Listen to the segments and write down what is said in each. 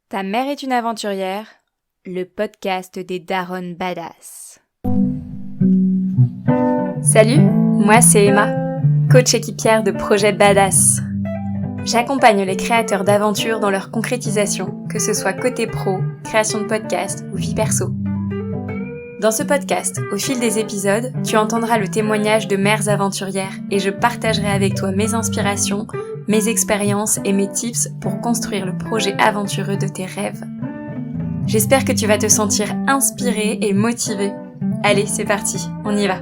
Ta mère est une aventurière, le podcast des darons badass. Salut, moi c'est Emma, coach équipière de Projet Badass. J'accompagne les créateurs d'aventures dans leur concrétisation, que ce soit côté pro, création de podcast ou vie perso. Dans ce podcast, au fil des épisodes, tu entendras le témoignage de mères aventurières et je partagerai avec toi mes inspirations, mes expériences et mes tips pour construire le projet aventureux de tes rêves. J'espère que tu vas te sentir inspiré et motivé. Allez, c'est parti, on y va.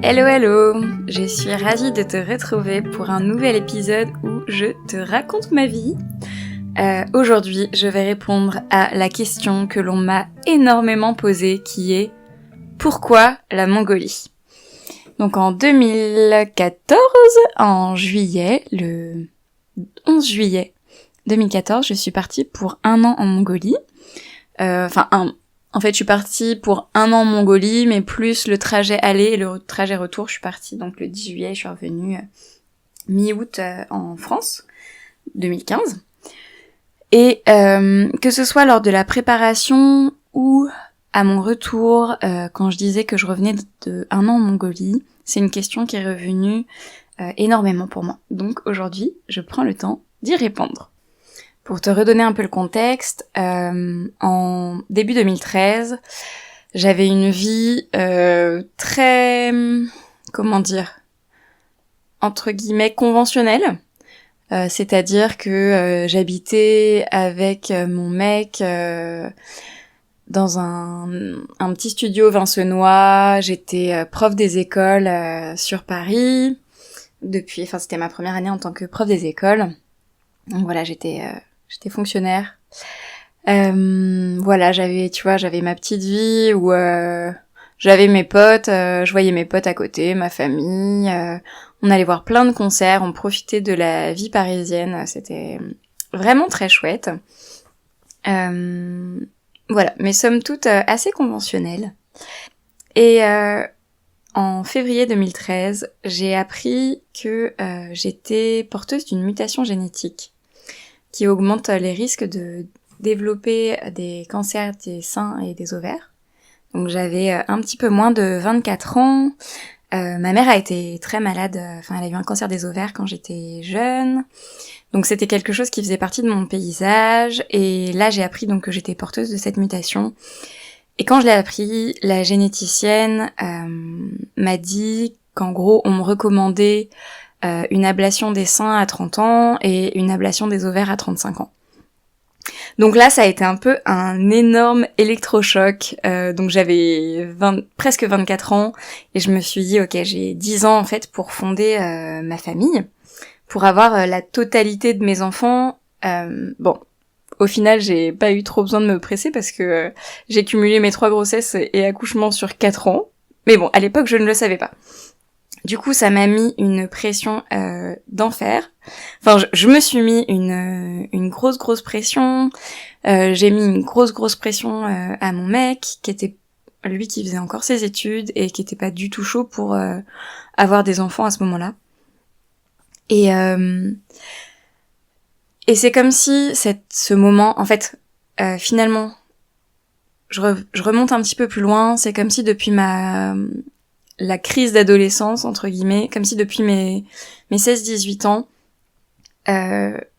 Hello, je suis ravie de te retrouver pour un nouvel épisode où je te raconte ma vie. Aujourd'hui, je vais répondre à la question que l'on m'a énormément posée qui est « Pourquoi la Mongolie ?» Donc en 2014, en juillet, le 11 juillet 2014, je suis partie pour 1 an en Mongolie. En fait, je suis partie pour 1 an en Mongolie, mais plus le trajet aller et le trajet retour, je suis partie donc le 10 juillet, je suis revenue mi-août en France, 2015. Et que ce soit lors de la préparation ou à mon retour, quand je disais que je revenais de 1 an en Mongolie, c'est une question qui est revenue énormément pour moi. Donc aujourd'hui, je prends le temps d'y répondre. Pour te redonner un peu le contexte, en début 2013, j'avais une vie très, entre guillemets, conventionnelle. C'est-à-dire que j'habitais avec mon mec dans un petit studio vincenois. J'étais prof des écoles sur Paris c'était ma première année en tant que prof des écoles. Donc voilà, j'étais fonctionnaire. J'avais ma petite vie où j'avais mes potes, je voyais mes potes à côté, ma famille. On allait voir plein de concerts, on profitait de la vie parisienne, c'était vraiment très chouette. Voilà, mais somme toute assez conventionnelle. Et en février 2013, j'ai appris que j'étais porteuse d'une mutation génétique qui augmente les risques de développer des cancers des seins et des ovaires. Donc j'avais un petit peu moins de 24 ans. Ma mère a été très malade, elle a eu un cancer des ovaires quand j'étais jeune. Donc c'était quelque chose qui faisait partie de mon paysage. Et là j'ai appris donc que j'étais porteuse de cette mutation. Et quand je l'ai appris, la généticienne m'a dit qu'en gros on me recommandait une ablation des seins à 30 ans et une ablation des ovaires à 35 ans. Donc là, ça a été un peu un énorme électrochoc. Donc j'avais presque 24 ans et je me suis dit, ok, j'ai 10 ans en fait pour fonder ma famille, pour avoir la totalité de mes enfants. Au final, j'ai pas eu trop besoin de me presser parce que j'ai cumulé mes 3 grossesses et accouchements sur 4 ans. Mais bon, à l'époque, je ne le savais pas. Du coup, ça m'a mis une pression d'enfer. Je me suis mis une grosse pression. J'ai mis une grosse pression à mon mec, qui était lui qui faisait encore ses études et qui était pas du tout chaud pour avoir des enfants à ce moment-là. Et c'est comme si ce moment, en fait, finalement, je remonte un petit peu plus loin. C'est comme si depuis la crise d'adolescence, entre guillemets, comme si depuis mes 16-18 ans,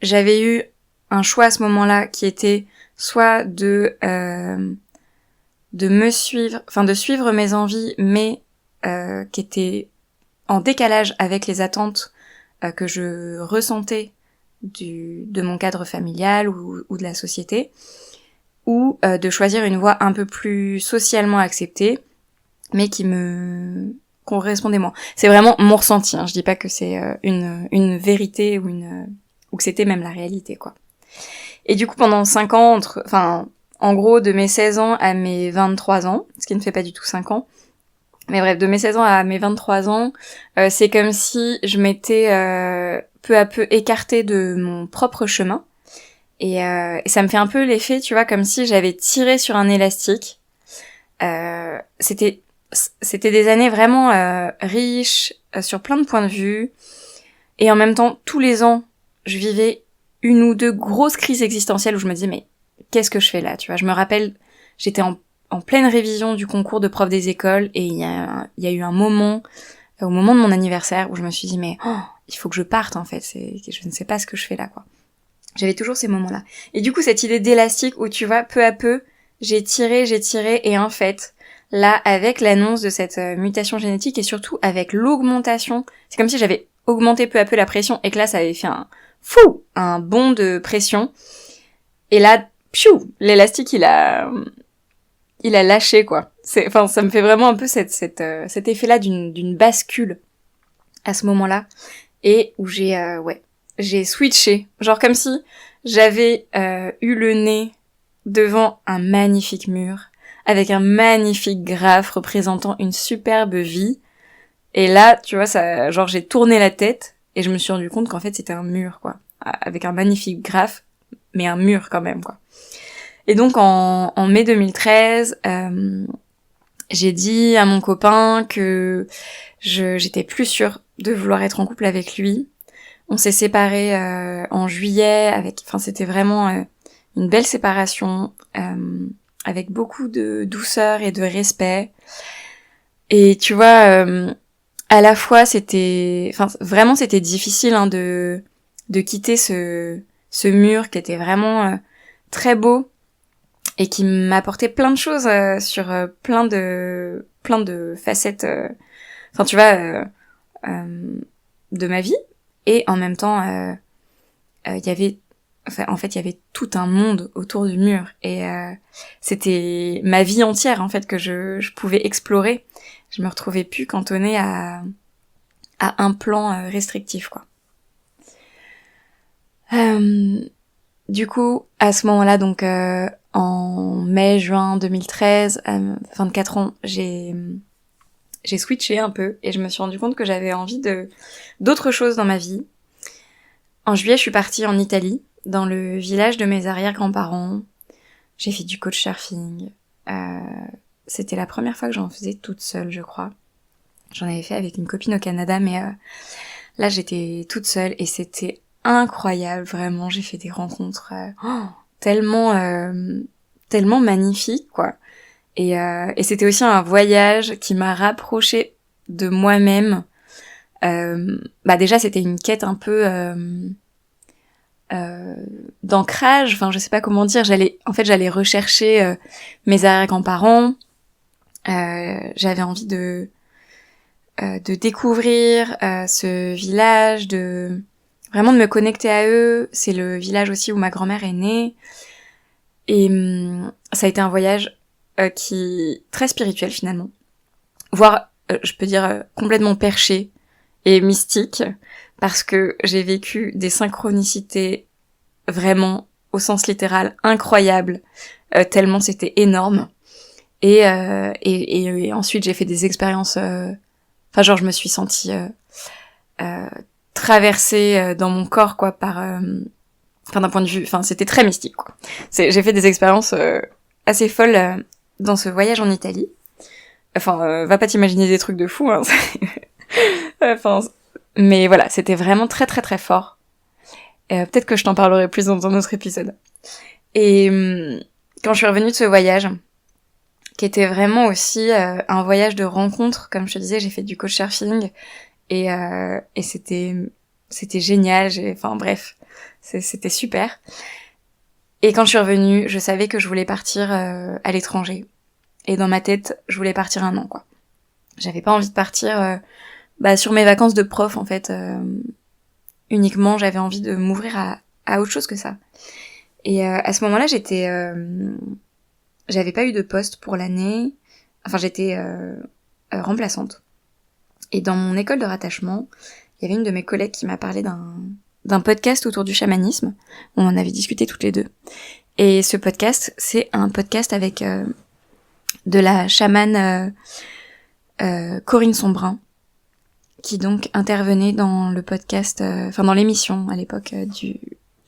j'avais eu un choix à ce moment-là qui était soit de suivre mes envies, mais qui étaient en décalage avec les attentes que je ressentais de mon cadre familial ou de la société, ou de choisir une voie un peu plus socialement acceptée, mais qui me correspondait moins. C'est vraiment mon ressenti, hein. Je dis pas que c'est une vérité ou que c'était même la réalité, quoi. Et du coup, pendant 5 ans, en gros, de mes 16 ans à mes 23 ans, ce qui ne fait pas du tout 5 ans, mais bref, de mes 16 ans à mes 23 ans, c'est comme si je m'étais peu à peu écartée de mon propre chemin. Et ça me fait un peu l'effet, tu vois, comme si j'avais tiré sur un élastique. C'était des années vraiment riches sur plein de points de vue. Et en même temps, tous les ans, je vivais une ou deux grosses crises existentielles où je me disais mais qu'est-ce que je fais là, tu vois. Je me rappelle, j'étais en pleine révision du concours de prof des écoles et il y a eu un moment, au moment de mon anniversaire, où je me suis dit mais il faut que je parte en fait, je ne sais pas ce que je fais là quoi. J'avais toujours ces moments-là. Et du coup cette idée d'élastique où tu vois, peu à peu, j'ai tiré et en fait, là avec l'annonce de cette mutation génétique et surtout avec l'augmentation, c'est comme si j'avais augmenté peu à peu la pression et que là ça avait fait un bond de pression. Et là, piou, l'élastique il a lâché quoi. Ça me fait vraiment un peu cet effet-là d'une bascule à ce moment-là et où j'ai switché, genre comme si j'avais eu le nez devant un magnifique mur avec un magnifique graphe représentant une superbe vie. Et là, tu vois, ça, genre j'ai tourné la tête et je me suis rendu compte qu'en fait c'était un mur quoi, avec un magnifique graphe, mais un mur quand même quoi. Et donc en mai 2013, j'ai dit à mon copain que j'étais plus sûre de vouloir être en couple avec lui. On s'est séparés en juillet, c'était vraiment une belle séparation, avec beaucoup de douceur et de respect. Et tu vois, à la fois vraiment c'était difficile de quitter ce mur qui était vraiment très beau et qui m'apportait plein de choses sur plein de facettes, tu vois, de ma vie. Et en même temps, il y avait tout un monde autour du mur et c'était ma vie entière en fait que je pouvais explorer. Je me retrouvais plus cantonnée à un plan restrictif quoi. Du coup, à ce moment-là, donc en mai-juin 2013, 24 ans, j'ai switché un peu et je me suis rendu compte que j'avais envie d'autres choses dans ma vie. En juillet, je suis partie en Italie, dans le village de mes arrière-grands-parents. J'ai fait du couchsurfing. C'était la première fois que j'en faisais toute seule, je crois. J'en avais fait avec une copine au Canada, mais là, j'étais toute seule et c'était incroyable, vraiment. J'ai fait des rencontres tellement magnifiques, quoi. Et c'était aussi un voyage qui m'a rapprochée de moi-même. Déjà, c'était une quête un peu d'ancrage, je sais pas comment dire. J'allais rechercher mes arrière-grands-parents. J'avais envie de découvrir ce village, vraiment de me connecter à eux. C'est le village aussi où ma grand-mère est née. Et ça a été un voyage très spirituel finalement. Voire, je peux dire, complètement perché et mystique, parce que j'ai vécu des synchronicités vraiment, au sens littéral, incroyables, tellement c'était énorme. Et ensuite j'ai fait des expériences... je me suis sentie traversée dans mon corps, quoi, d'un point de vue... c'était très mystique, quoi. J'ai fait des expériences assez folles dans ce voyage en Italie. Va pas t'imaginer des trucs de fou, hein. Mais voilà, c'était vraiment très très très fort. Peut-être que je t'en parlerai plus dans un autre épisode. Et quand je suis revenue de ce voyage, qui était vraiment aussi un voyage de rencontre, comme je te disais, j'ai fait du couchsurfing et c'était génial. C'était super. Et quand je suis revenue, je savais que je voulais partir à l'étranger. Et dans ma tête, je voulais partir 1 an, quoi. J'avais pas envie de partir sur mes vacances de prof, en fait. Uniquement, j'avais envie de m'ouvrir à autre chose que ça. Et à ce moment-là, j'avais pas eu de poste pour l'année. J'étais remplaçante. Et dans mon école de rattachement, il y avait une de mes collègues qui m'a parlé d'un podcast autour du chamanisme. On en avait discuté toutes les deux. Et ce podcast, c'est un podcast avec de la chamane Corinne Sombrin, qui donc intervenait dans le podcast, dans l'émission à l'époque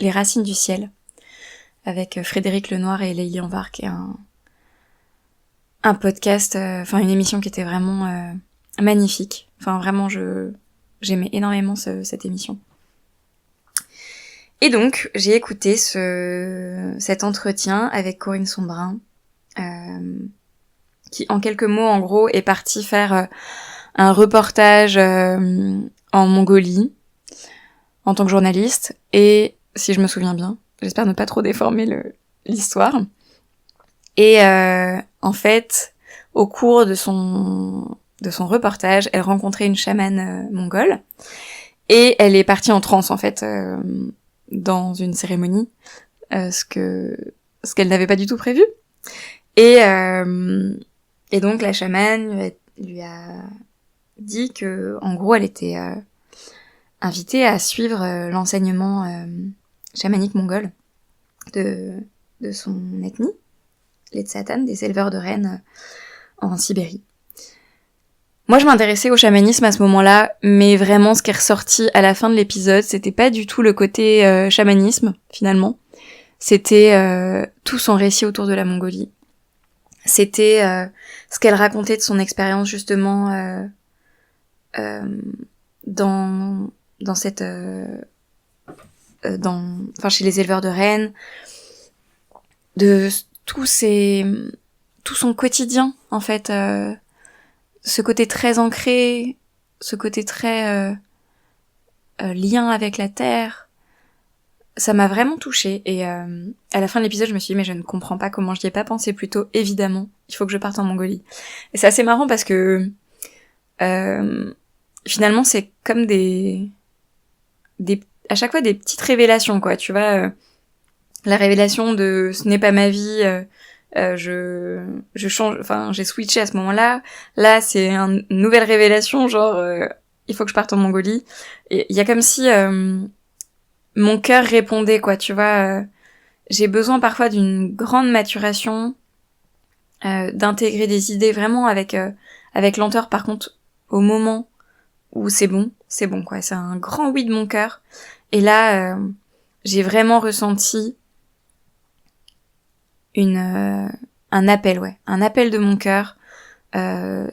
Les Racines du Ciel, avec Frédéric Lenoir et Leïli Anvar, qui est un podcast, une émission qui était vraiment magnifique. Vraiment, j'aimais énormément cette émission. Et donc, j'ai écouté cet entretien avec Corinne Sombrin, qui, en quelques mots, en gros, est partie faire un reportage en Mongolie, en tant que journaliste, et, si je me souviens bien, j'espère ne pas trop déformer l'histoire, et en fait, au cours de son reportage, elle rencontrait une chamane mongole, et elle est partie en transe, en fait, dans une cérémonie, ce qu'elle n'avait pas du tout prévu. Et donc la chamane lui a dit que, en gros, elle était invitée à suivre l'enseignement chamanique mongol de son ethnie, les Tsatan, des éleveurs de rennes en Sibérie. Moi, je m'intéressais au chamanisme à ce moment-là, mais vraiment, ce qui est ressorti à la fin de l'épisode, c'était pas du tout le côté chamanisme, finalement. C'était tout son récit autour de la Mongolie. C'était ce qu'elle racontait de son expérience, justement, dans cette... chez les éleveurs de rennes, de tout son quotidien, en fait, ce côté très ancré, ce côté très lien avec la terre, ça m'a vraiment touchée. Et à la fin de l'épisode, je me suis dit, mais je ne comprends pas comment je n'y ai pas pensé plus tôt. Évidemment, il faut que je parte en Mongolie. Et c'est assez marrant parce que finalement, c'est comme à chaque fois des petites révélations, quoi. Tu vois, la révélation de ce n'est pas ma vie. Je change, enfin, j'ai switché à ce moment-là. Là, c'est une nouvelle révélation, genre, il faut que je parte en Mongolie. Et il y a comme si mon cœur répondait, quoi, tu vois. J'ai besoin parfois d'une grande maturation, d'intégrer des idées vraiment avec lenteur. Par contre, au moment où c'est bon, quoi. C'est un grand oui de mon cœur. Et là, j'ai vraiment ressenti un appel, un appel de mon cœur.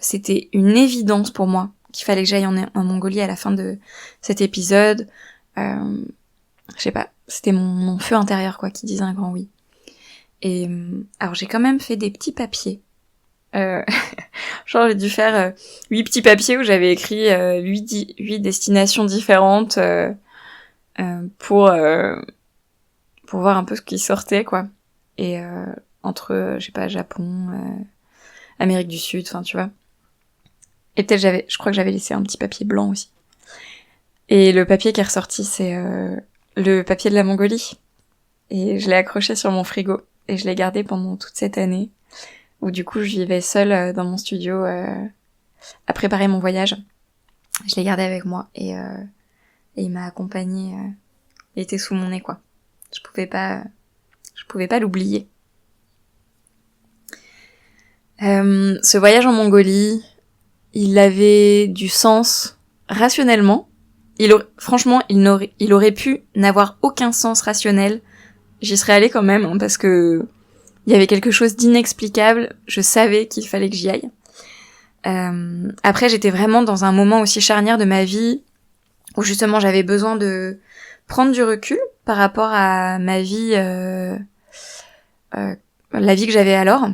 C'était une évidence pour moi qu'il fallait que j'aille en Mongolie à la fin de cet épisode. Je sais pas, c'était mon feu intérieur, quoi, qui disait un grand oui. Et alors j'ai quand même fait des petits papiers. Genre j'ai dû faire 8 petits papiers où j'avais écrit 8 destinations différentes pour voir un peu ce qui sortait, quoi. Et entre, je sais pas, Japon, Amérique du Sud, enfin tu vois. Et peut-être je crois que j'avais laissé un petit papier blanc aussi. Et le papier qui est ressorti, c'est le papier de la Mongolie. Et je l'ai accroché sur mon frigo. Et je l'ai gardé pendant toute cette année. Où du coup, je vivais seule dans mon studio à préparer mon voyage. Je l'ai gardé avec moi. Et il m'a accompagnée. Il était sous mon nez, quoi. Je pouvais pas l'oublier. Ce voyage en Mongolie, il avait du sens rationnellement. Franchement, il aurait pu n'avoir aucun sens rationnel. J'y serais allée quand même, hein, parce que il y avait quelque chose d'inexplicable. Je savais qu'il fallait que j'y aille. Après, j'étais vraiment dans un moment aussi charnière de ma vie où justement j'avais besoin de prendre du recul par rapport à ma vie, la vie que j'avais alors.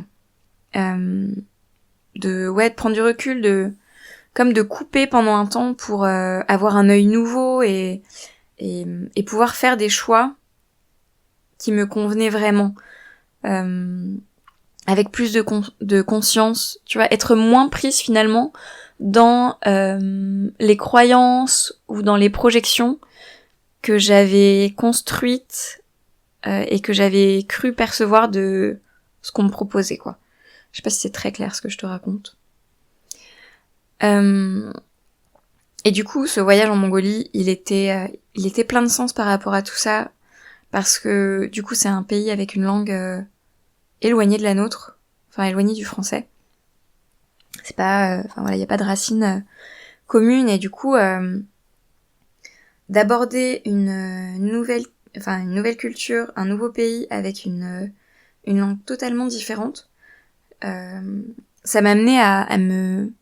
De prendre du recul, de couper pendant un temps pour avoir un œil nouveau et pouvoir faire des choix qui me convenaient vraiment, avec plus de conscience, tu vois, être moins prise finalement dans les croyances ou dans les projections que j'avais construites et que j'avais cru percevoir de ce qu'on me proposait, quoi. Je sais pas si c'est très clair ce que je te raconte. Et du coup, ce voyage en Mongolie, il était plein de sens par rapport à tout ça, parce que du coup, c'est un pays avec une langue éloignée de la nôtre, enfin éloignée du français. C'est pas, il y a pas de racines communes, et du coup, d'aborder une nouvelle culture, un nouveau pays avec une langue totalement différente, ça m'a amené à me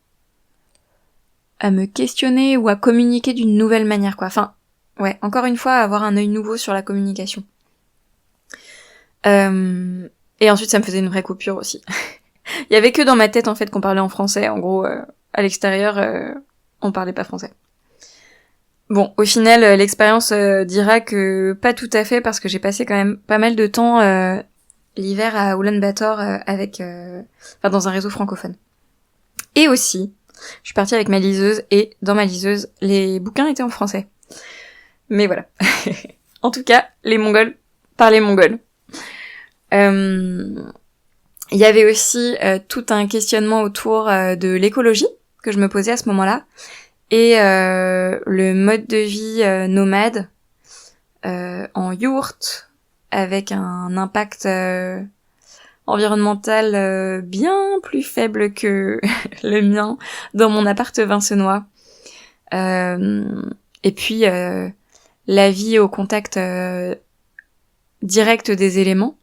questionner ou à communiquer d'une nouvelle manière, quoi. Enfin, ouais, encore une fois, avoir un œil nouveau sur la communication. Et ensuite, ça me faisait une vraie coupure aussi. Il y avait que dans ma tête, en fait, qu'on parlait en français. En gros, à l'extérieur, on parlait pas français. Bon, au final, l'expérience dira que pas tout à fait, parce que j'ai passé quand même pas mal de temps l'hiver à Ulaanbaatar dans un réseau francophone. Et aussi, je suis partie avec ma liseuse, et dans ma liseuse, les bouquins étaient en français. Mais voilà. En tout cas, les Mongols parlaient mongol. Il y avait aussi tout un questionnement autour de l'écologie que je me posais à ce moment-là, et le mode de vie nomade en yourte, avec un impact environnemental bien plus faible que le mien dans mon appart vincenois. Et puis la vie au contact direct des éléments,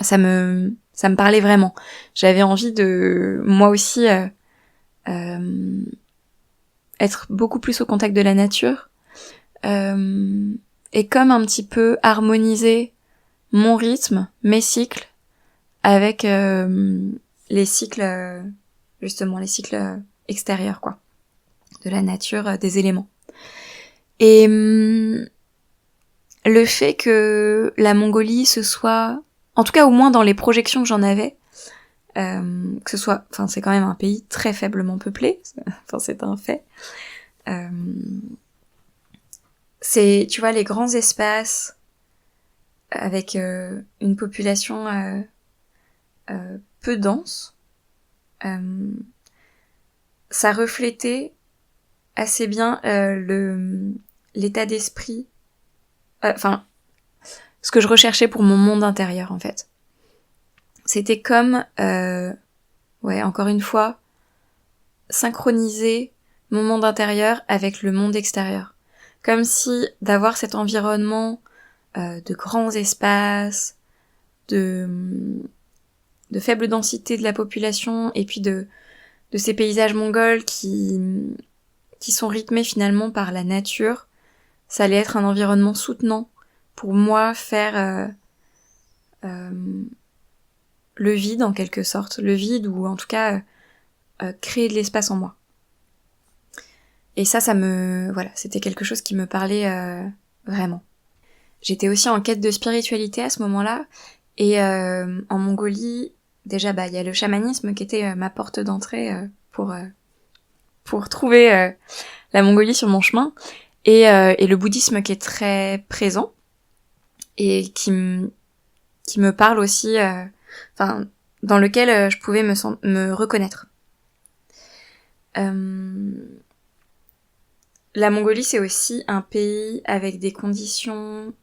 ça me parlait vraiment. J'avais envie de moi aussi être beaucoup plus au contact de la nature, et comme un petit peu harmoniser mon rythme, mes cycles, avec les cycles, justement les cycles extérieurs, quoi, de la nature, des éléments. Et le fait que la Mongolie se soit, en tout cas au moins dans les projections que j'en avais, que ce soit, enfin c'est quand même un pays très faiblement peuplé, enfin c'est un fait. C'est, tu vois, les grands espaces avec une population peu dense, ça reflétait assez bien l'état d'esprit, ce que je recherchais pour mon monde intérieur en fait. C'était comme, encore une fois, synchroniser mon monde intérieur avec le monde extérieur. Comme si d'avoir cet environnement de grands espaces, de faible densité de la population, et puis de ces paysages mongols qui sont rythmés finalement par la nature, ça allait être un environnement soutenant pour moi, faire le vide en quelque sorte, le vide, ou en tout cas créer de l'espace en moi. Et ça c'était quelque chose qui me parlait vraiment. J'étais aussi en quête de spiritualité à ce moment-là, et en Mongolie, déjà il y a le chamanisme qui était ma porte d'entrée pour trouver la Mongolie sur mon chemin, et le bouddhisme qui est très présent et qui me parle aussi, dans lequel je pouvais me reconnaître. La Mongolie, c'est aussi un pays avec des conditions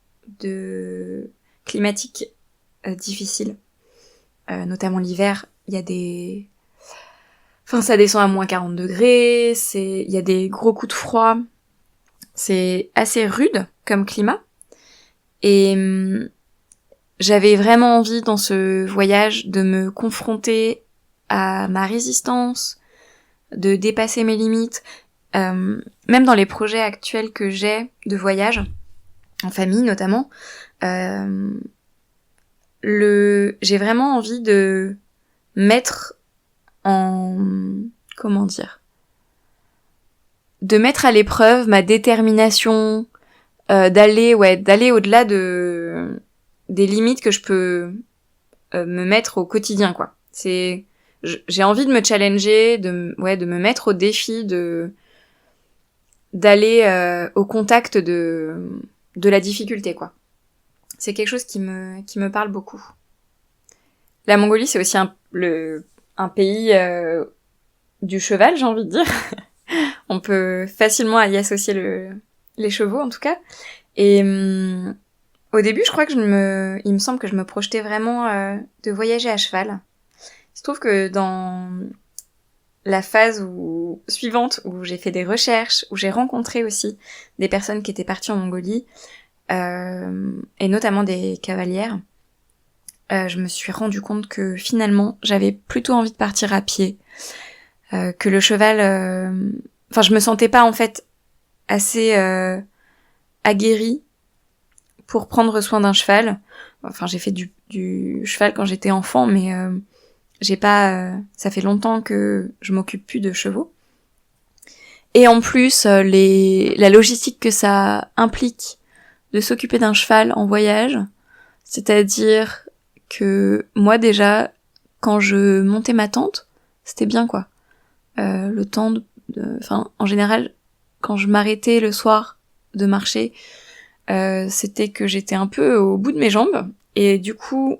climatiques difficiles. Notamment l'hiver, il y a ça descend à moins 40 degrés, il y a des gros coups de froid. C'est assez rude comme climat. Et j'avais vraiment envie dans ce voyage de me confronter à ma résistance, de dépasser mes limites. Même dans les projets actuels que j'ai de voyage, en famille notamment, j'ai vraiment envie de mettre de mettre à l'épreuve ma détermination, d'aller au-delà des limites que je peux me mettre au quotidien, quoi. J'ai envie de me challenger, de me mettre au défi, d'aller au contact de la difficulté, quoi. C'est quelque chose qui me parle beaucoup. La Mongolie, c'est aussi un pays du cheval, j'ai envie de dire. On peut facilement y associer les chevaux, en tout cas. Et au début, je crois que il me semble que je me projetais vraiment de voyager à cheval. Il se trouve que dans la phase suivante, où j'ai fait des recherches, où j'ai rencontré aussi des personnes qui étaient parties en Mongolie, et notamment des cavalières, je me suis rendu compte que finalement, j'avais plutôt envie de partir à pied, que le cheval... je me sentais pas en fait assez aguerrie pour prendre soin d'un cheval. Enfin, j'ai fait du cheval quand j'étais enfant, mais ça fait longtemps que je m'occupe plus de chevaux. Et en plus, la logistique que ça implique de s'occuper d'un cheval en voyage, c'est-à-dire que moi déjà, quand je montais ma tente, c'était bien quoi. Le temps en général, quand je m'arrêtais le soir de marcher, c'était que j'étais un peu au bout de mes jambes, et du coup,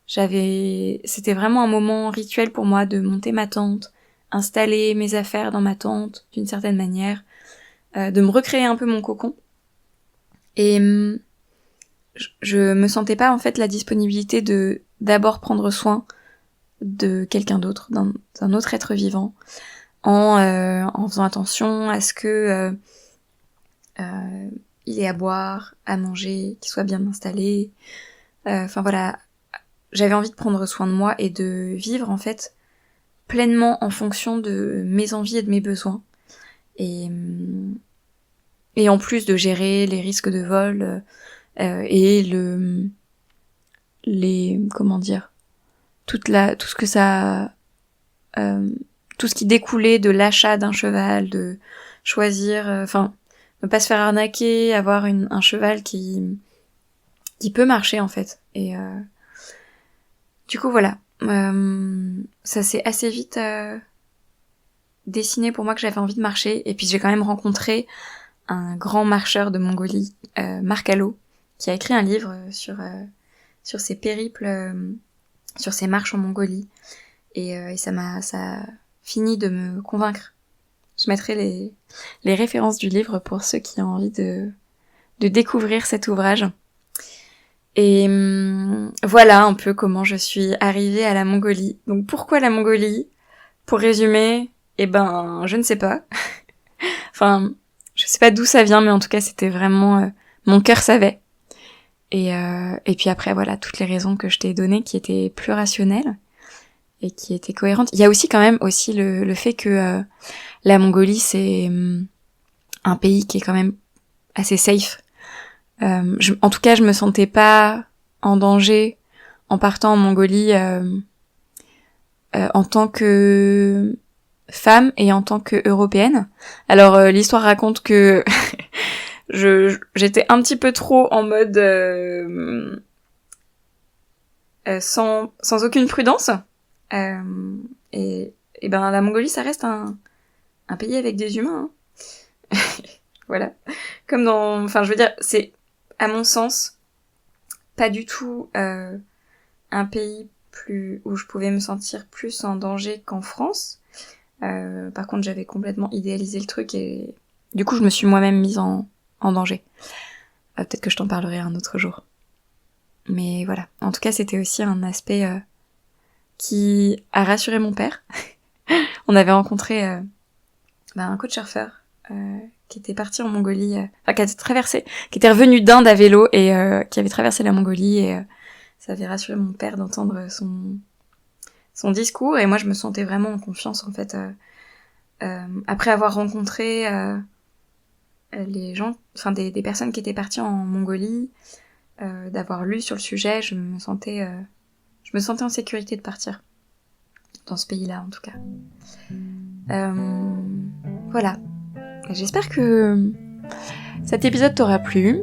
c'était vraiment un moment rituel pour moi de monter ma tente, installer mes affaires dans ma tente d'une certaine manière, de me recréer un peu mon cocon. Et je me sentais pas en fait la disponibilité de d'abord prendre soin de quelqu'un d'autre, d'un autre être vivant, en faisant attention à ce que il ait à boire, à manger, qu'il soit bien installé. Enfin voilà, j'avais envie de prendre soin de moi et de vivre en fait pleinement en fonction de mes envies et de mes besoins. Et en plus de gérer les risques de vol et tout ce qui découlait de l'achat d'un cheval, de choisir, ne pas se faire arnaquer, avoir un cheval qui peut marcher en fait. Et du coup voilà, ça s'est assez vite dessiné pour moi que j'avais envie de marcher. Et puis j'ai quand même rencontré un grand marcheur de Mongolie, Marc Allo, qui a écrit un livre sur ses périples, sur ses marches en Mongolie. Et ça a fini de me convaincre. Je mettrai les références du livre pour ceux qui ont envie de découvrir cet ouvrage. Et voilà un peu comment je suis arrivée à la Mongolie. Donc pourquoi la Mongolie ? Pour résumer, je ne sais pas. Enfin, je sais pas d'où ça vient, mais en tout cas c'était vraiment... mon cœur savait. Et puis après, voilà, toutes les raisons que je t'ai données qui étaient plus rationnelles et qui étaient cohérentes. Il y a aussi quand même le fait que la Mongolie, c'est un pays qui est quand même assez safe. En tout cas, je me sentais pas en danger en partant en Mongolie en tant que femme et en tant que européenne. Alors, l'histoire raconte que j'étais un petit peu trop en mode sans aucune prudence. Et la Mongolie, ça reste un pays avec des humains. Hein. Voilà. C'est, à mon sens, pas du tout un pays où je pouvais me sentir plus en danger qu'en France. Par contre, j'avais complètement idéalisé le truc et du coup, je me suis moi-même mise en danger. Peut-être que je t'en parlerai un autre jour. Mais voilà. En tout cas, c'était aussi un aspect qui a rassuré mon père. On avait rencontré un coach surfeur qui était parti en Mongolie, qui était revenu d'Inde à vélo et qui avait traversé la Mongolie et ça avait rassuré mon père d'entendre son discours et moi je me sentais vraiment en confiance en fait après avoir rencontré les gens, des personnes qui étaient parties en Mongolie, d'avoir lu sur le sujet, je me sentais en sécurité de partir dans ce pays-là en tout cas. Voilà. J'espère que cet épisode t'aura plu.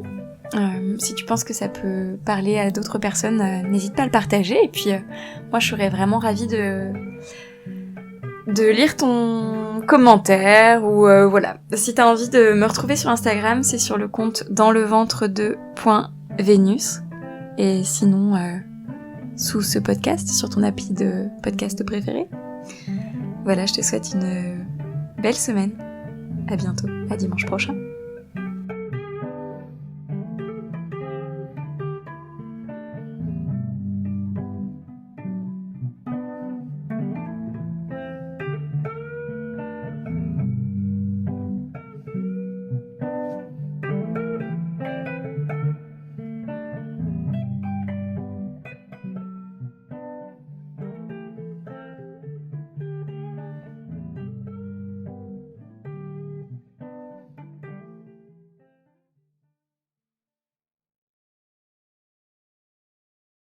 Si tu penses que ça peut parler à d'autres personnes, n'hésite pas à le partager. Et puis, moi, je serais vraiment ravie de lire ton commentaire. Ou voilà. Si t'as envie de me retrouver sur Instagram, c'est sur le compte dansleventre2.venus. Et sinon, sous ce podcast, sur ton appli de podcast préféré. Voilà, je te souhaite une belle semaine. À bientôt, à dimanche prochain.